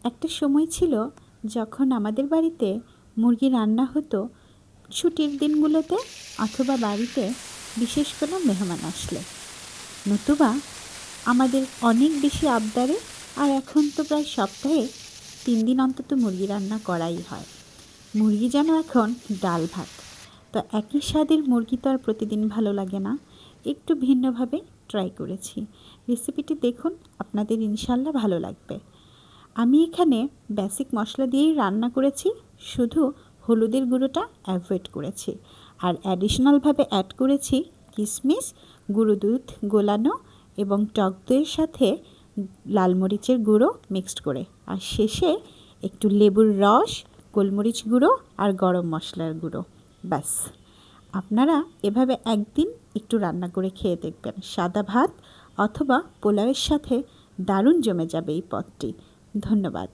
একটা সময় ছিল যখন আমাদের বাড়িতে মুরগি রান্না হতো ছুটির দিনগুলোতে অথবা বাড়িতে বিশেষ কোনো মেহমান আসলে, নতুবা আমাদের অনেক বেশি আবদারে। আর এখন তো প্রায় সপ্তাহে 3 দিন অন্তত মুরগি রান্না করাই হয়। মুরগি যেন এখন ডাল ভাত। তো একই স্বাদের মুরগি তো আর প্রতিদিন ভালো লাগে না, একটু ভিন্নভাবে ট্রাই করেছি। রেসিপিটি দেখুন, আপনাদের ইনশাল্লাহ ভালো লাগবে। আমি এখানে বেসিক মশলা দিয়েই রান্না করেছি, শুধু হলুদের গুঁড়োটা অ্যাভয়েড করেছি। আর অ্যাডিশনালভাবে অ্যাড করেছি কিশমিশ, গুঁড়ো দুধ গোলানো এবং টক দইয়ের সাথে লাল মরিচের গুঁড়ো মিক্সড করে। আর শেষে একটু লেবুর রস, গোলমরিচ গুঁড়ো আর গরম মশলার গুঁড়ো। ব্যাস, আপনারা এভাবে একদিন একটু রান্না করে খেয়ে দেখবেন। সাদা ভাত অথবা পোলাওয়ের সাথে দারুণ জমে যাবে এই পদটি। ধন্যবাদ।